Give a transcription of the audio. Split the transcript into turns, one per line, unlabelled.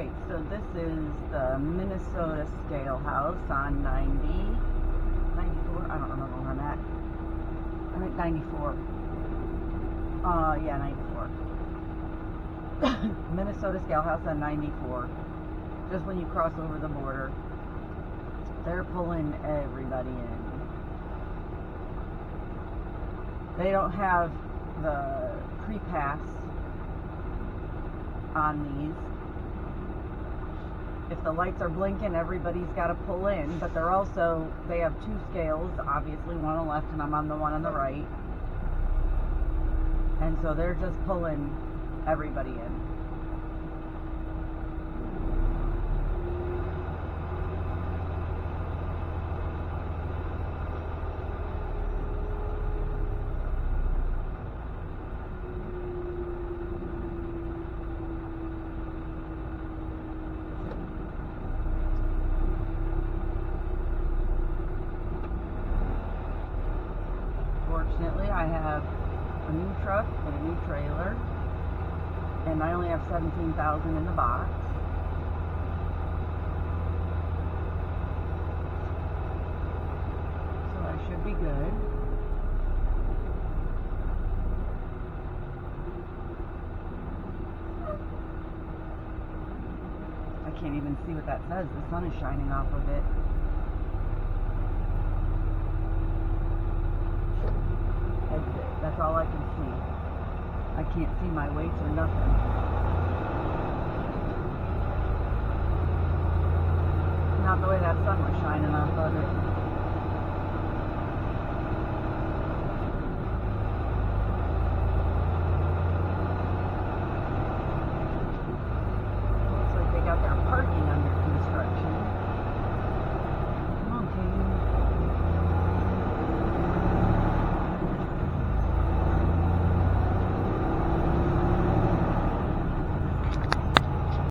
Alright, so this is the Minnesota scale house on 94, I don't remember where I'm at. I'm at 94. Yeah, 94. Minnesota scale house on 94. Just when you cross over the border. They're pulling everybody in. They don't have the pre-pass on these. If the lights are blinking, everybody's got to pull in, but they have two scales, obviously one on the left and I'm on the one on the right. And so they're just pulling everybody in. Fortunately, I have a new truck and a new trailer, and I only have $17,000 in the box. So I should be good. I can't even see what that says. The sun is shining off of it. That's all I can see. I can't see my weights or nothing. Not the way that sun was shining off of it.